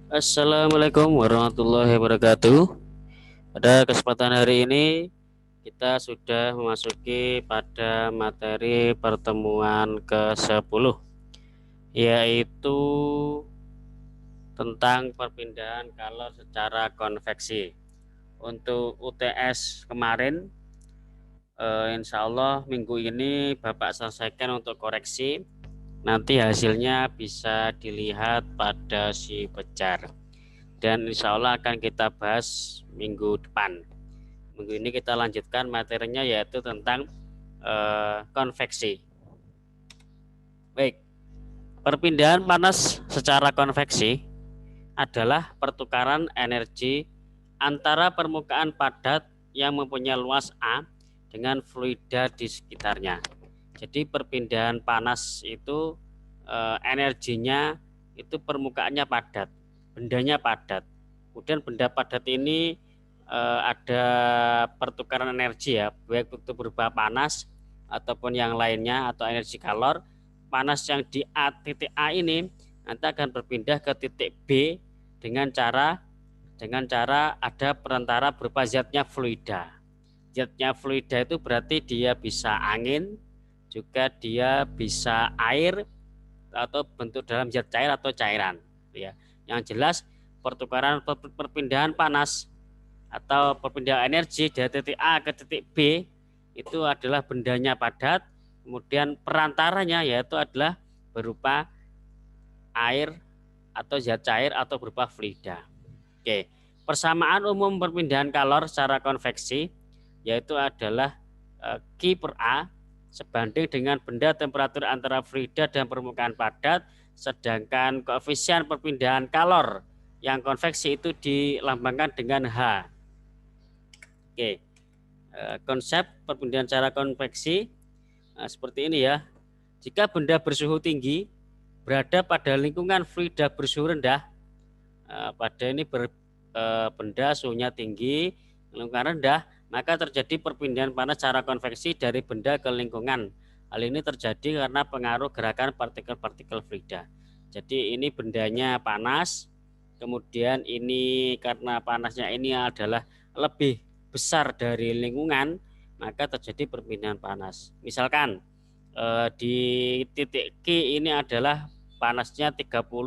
Assalamualaikum warahmatullahi wabarakatuh. Pada kesempatan hari ini kita sudah memasuki pada materi pertemuan ke-10, yaitu tentang perpindahan kalor secara konveksi. Untuk UTS kemarin, insya Allah minggu ini Bapak selesaikan untuk koreksi. Nanti hasilnya bisa dilihat pada si pejar. Dan insya Allah akan kita bahas minggu depan. Minggu ini kita lanjutkan materinya yaitu tentang konveksi. Baik, perpindahan panas secara konveksi adalah pertukaran energi antara permukaan padat yang mempunyai luas A dengan fluida di sekitarnya. Jadi perpindahan panas itu energinya itu permukaannya padat, bendanya padat. Kemudian benda padat ini ada pertukaran energi ya, baik itu berupa panas ataupun yang lainnya atau energi kalor. Panas yang di titik A ini nanti akan berpindah ke titik B dengan cara ada perantara berupa zatnya fluida. Zatnya fluida itu berarti dia bisa angin, juga dia bisa air atau bentuk dalam zat cair atau cairan ya. Yang jelas perpindahan panas atau perpindahan energi dari titik A ke titik B itu adalah bendanya padat, kemudian perantaranya yaitu adalah berupa air atau zat cair atau berupa fluida. Oke, persamaan umum perpindahan kalor secara konveksi yaitu adalah Q per A sebanding dengan benda temperatur antara fluida dan permukaan padat, sedangkan koefisien perpindahan kalor yang konveksi itu dilambangkan dengan H. Oke, konsep perpindahan secara konveksi seperti ini ya. Jika benda bersuhu tinggi berada pada lingkungan fluida bersuhu rendah, pada ini benda suhunya tinggi, lingkungan rendah, maka terjadi perpindahan panas secara konveksi dari benda ke lingkungan. Hal ini terjadi karena pengaruh gerakan partikel-partikel fluida. Jadi ini bendanya panas, kemudian ini karena panasnya ini adalah lebih besar dari lingkungan, maka terjadi perpindahan panas. Misalkan di titik Q ini adalah panasnya 38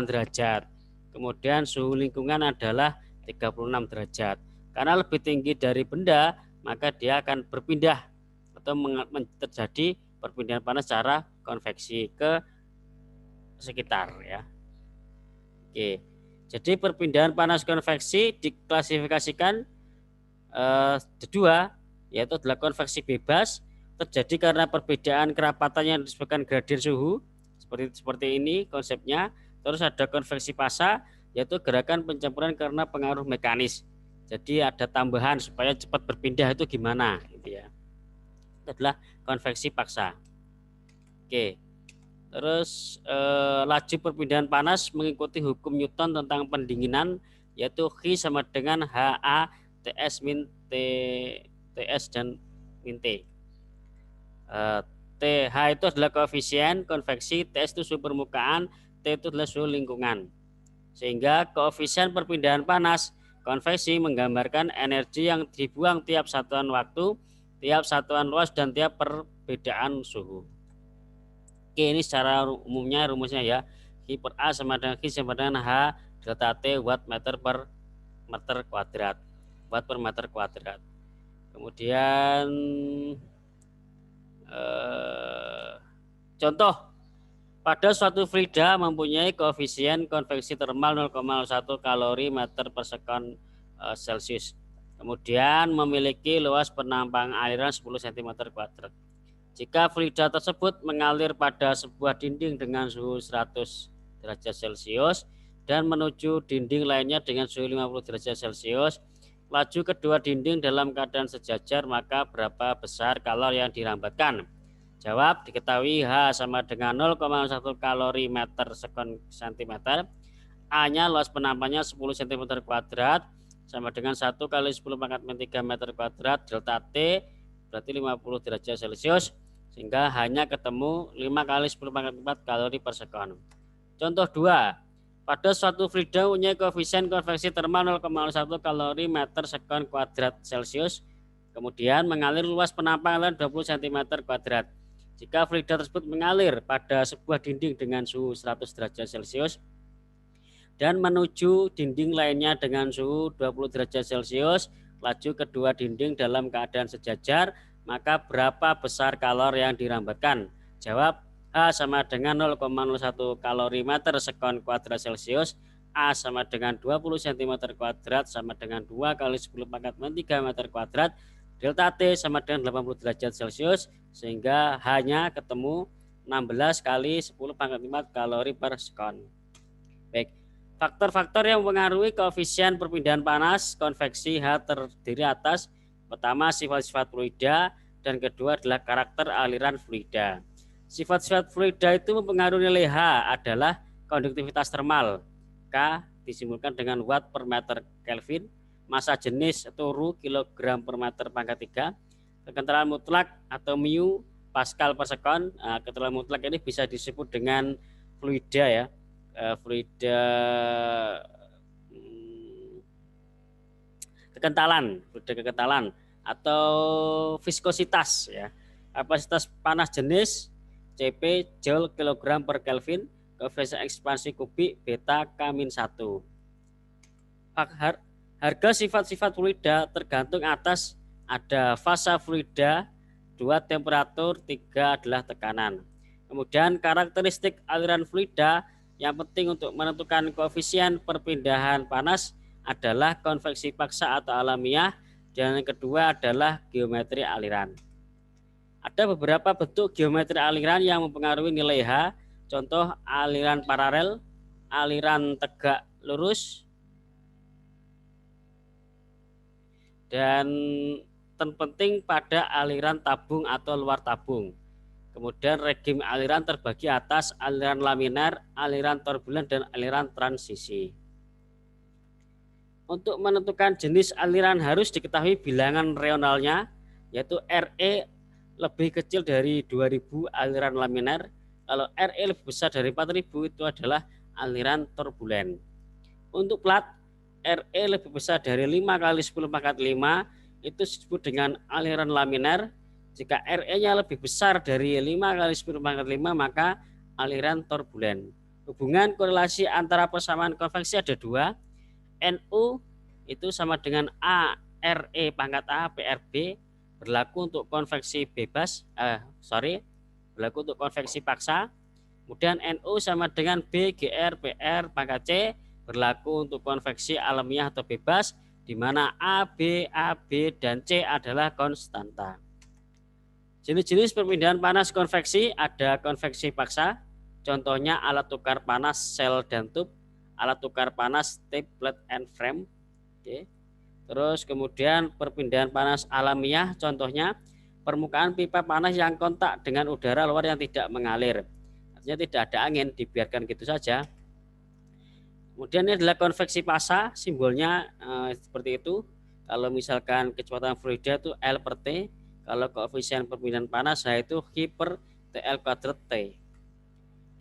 derajat. Kemudian suhu lingkungan adalah 36 derajat. Karena lebih tinggi dari benda, maka dia akan berpindah atau terjadi perpindahan panas secara konveksi ke sekitar ya. Oke. Jadi perpindahan panas konveksi diklasifikasikan kedua yaitu adalah konveksi bebas terjadi karena perbedaan kerapatan yang disebabkan gradien suhu seperti ini konsepnya. Terus ada konveksi paksa yaitu gerakan pencampuran karena pengaruh mekanis. Jadi ada tambahan supaya cepat berpindah itu gimana gitu ya. Itu adalah konveksi paksa. Oke. Terus laju perpindahan panas mengikuti hukum Newton tentang pendinginan yaitu Q sama dengan HA TS min T TS dan min T. TH itu adalah koefisien konveksi, TS itu suhu permukaan, T itu adalah suhu lingkungan. Sehingga koefisien perpindahan panas konveksi menggambarkan energi yang dibuang tiap satuan waktu, tiap satuan luas, dan tiap perbedaan suhu. Oke, ini secara umumnya rumusnya ya. Q per A sama dengan Q sama dengan H delta T watt meter per meter kuadrat. Watt per meter kuadrat. Kemudian contoh, pada suatu fluida mempunyai koefisien konveksi termal 0,01 kalori meter per sekon Celcius. Kemudian memiliki luas penampang aliran 10 cm kuadrat. Jika fluida tersebut mengalir pada sebuah dinding dengan suhu 100 derajat Celcius dan menuju dinding lainnya dengan suhu 50 derajat Celcius, laju kedua dinding dalam keadaan sejajar, maka berapa besar kalor yang dirambatkan? Jawab, diketahui H sama dengan 0,1 kalori meter sekon cm, A-nya luas penampangnya 10 cm kuadrat, sama dengan 1 kali 10 pangkat 3 meter kuadrat, delta T berarti 50 derajat Celcius, sehingga hanya ketemu 5 kali 10 pangkat 4 kalori per sekon. Contoh 2, Pada suatu fluida punya koefisien konveksi termal 0,01 kalori meter sekon kuadrat Celcius, kemudian mengalir luas penampakan 20 cm kuadrat. Jika fluida tersebut mengalir pada sebuah dinding dengan suhu 100 derajat Celcius dan menuju dinding lainnya dengan suhu 20 derajat Celcius, laju kedua dinding dalam keadaan sejajar, maka berapa besar kalori yang dirambatkan? Jawab, H sama dengan 0,01 kalori meter sekon kuadrat Celcius, A sama dengan 20 cm kuadrat sama dengan 2 kali 10 pangkat 3 meter kuadrat, delta T sama dengan 80 derajat Celcius, sehingga hanya ketemu 16 kali 10 pangkat 5 kalori per sekon. Baik, faktor-faktor yang mempengaruhi koefisien perpindahan panas konveksi H terdiri atas pertama sifat-sifat fluida dan kedua adalah karakter aliran fluida. Sifat-sifat fluida itu mempengaruhi nilai H adalah konduktivitas termal, K disimpulkan dengan watt per meter Kelvin, massa jenis atau Ru kilogram per meter pangkat 3, kekentalan mutlak atau mu Pascal per sekon. Nah, kekentalan mutlak ini bisa disebut dengan fluida ya, fluida kekentalan atau viskositas ya. Kapasitas panas jenis Cp Joule kilogram per Kelvin, koefisien ekspansi kubik beta K-1. Harga sifat-sifat fluida tergantung atas ada fasa fluida, 2 temperatur, 3 adalah tekanan. Kemudian karakteristik aliran fluida yang penting untuk menentukan koefisien perpindahan panas adalah konveksi paksa atau alamiah, dan yang kedua adalah geometri aliran. Ada beberapa bentuk geometri aliran yang mempengaruhi nilai H, contoh aliran paralel, aliran tegak lurus, dan terpenting pada aliran tabung atau luar tabung. Kemudian regime aliran terbagi atas aliran laminar, aliran turbulen, dan aliran transisi. Untuk menentukan jenis aliran harus diketahui bilangan reonalnya, yaitu Re lebih kecil dari 2000 aliran laminar. Kalau Re lebih besar dari 4000 itu adalah aliran turbulen. Untuk plat, Re lebih besar dari 5 kali 10 pangkat 5 itu disebut dengan aliran laminar. Jika Re-nya lebih besar dari 5 kali 10 pangkat 5 maka aliran turbulen. Hubungan korelasi antara persamaan konveksi ada dua. Nu itu sama dengan A Re pangkat A PRB, berlaku untuk konveksi bebas, berlaku untuk konveksi paksa. Kemudian Nu sama dengan B GR PR pangkat C, berlaku untuk konveksi alamiah atau bebas, di mana A, B, dan C adalah konstanta. Jenis-jenis perpindahan panas konveksi ada konveksi paksa, contohnya alat tukar panas sel dan tube, alat tukar panas tape, plate, and frame. Oke. Terus kemudian perpindahan panas alamiah, contohnya permukaan pipa panas yang kontak dengan udara luar yang tidak mengalir, artinya tidak ada angin, dibiarkan gitu saja. Kemudian ini adalah konveksi paksa, simbolnya seperti itu. Kalau misalkan kecepatan fluida itu L per T, kalau koefisien perpindahan panas yaitu H per TL kuadrat T.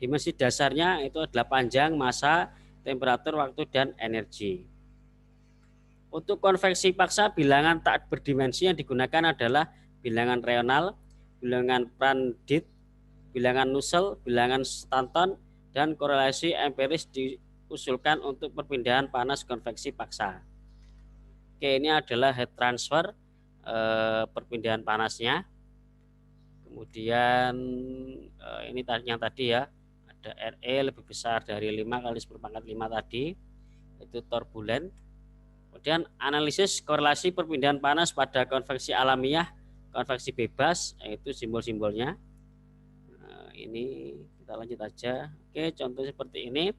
Dimensi dasarnya itu adalah panjang, massa, temperatur, waktu, dan energi. Untuk konveksi paksa, bilangan tak berdimensi yang digunakan adalah bilangan reonal, bilangan Prandtl, bilangan Nusselt, bilangan Stanton, dan korelasi empiris diusulkan untuk perpindahan panas konveksi paksa. Oke, ini adalah heat transfer, perpindahan panasnya. Kemudian ini yang tadi ya, ada Re lebih besar dari 5 kali 10 pangkat 5 tadi, itu turbulen. Kemudian analisis korelasi perpindahan panas pada konveksi alamiah, konveksi bebas, yaitu simbol-simbolnya. Nah, ini kita lanjut aja. Oke, contoh seperti ini.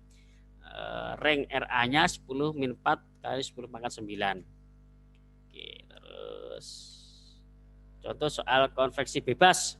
Ring Ra-nya 10 min 4 kali 10 pangkat 9. Oke, terus contoh soal konveksi bebas.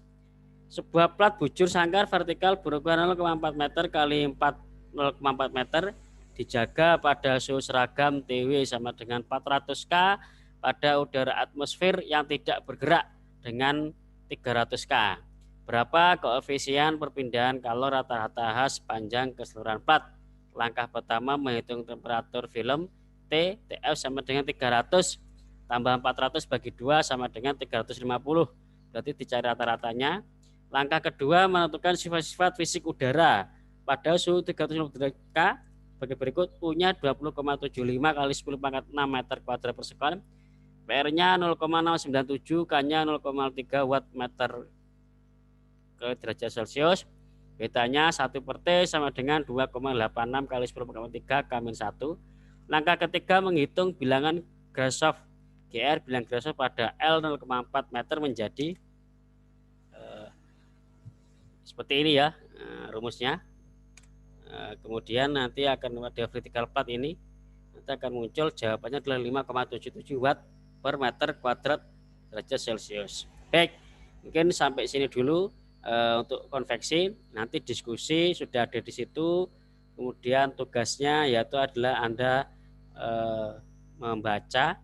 Sebuah plat bujur sangkar vertikal berukuran 0,4 meter kali 0,4 meter dijaga pada suhu seragam TW sama dengan 400 K pada udara atmosfer yang tidak bergerak dengan 300 K. Berapa koefisien perpindahan kalor rata-rata H sepanjang keseluruhan plat? Langkah pertama menghitung temperatur film T, TF sama dengan 300 tambah 400 bagi 2 sama dengan 350. Berarti dicari rata-ratanya. Langkah kedua menentukan sifat-sifat fisik udara pada suhu 350 derajat K sebagai berikut. U-nya 20,75 kali 10 pangkat 6 meter kuadrat per sekon. PR-nya 0,697, K-nya 0,3 watt meter ke derajat Celcius. Betanya 1/T sama dengan 2,86 kali 10 pangkat 3 K-1. Langkah ketiga menghitung bilangan Grashof GR, bilangan Grashof pada L 0,4 meter menjadi seperti ini ya rumusnya. Kemudian nanti akan ada vertical path ini, nanti akan muncul jawabannya adalah 5,77 watt per meter kuadrat derajat Celcius. Baik, mungkin sampai sini dulu untuk konveksi. Nanti diskusi sudah ada di situ. Kemudian tugasnya yaitu adalah Anda membaca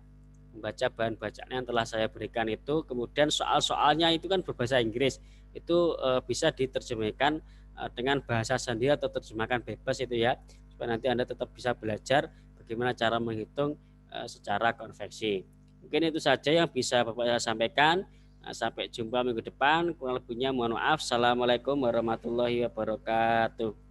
bahan bacaan yang telah saya berikan itu. Kemudian soal-soalnya itu kan berbahasa Inggris, itu bisa diterjemahkan dengan bahasa sendiri atau terjemahkan bebas itu ya, supaya nanti Anda tetap bisa belajar bagaimana cara menghitung secara konveksi. Mungkin itu saja yang bisa Bapak saya sampaikan. Sampai jumpa minggu depan. Kurang lebihnya mohon maaf. Assalamualaikum warahmatullahi wabarakatuh.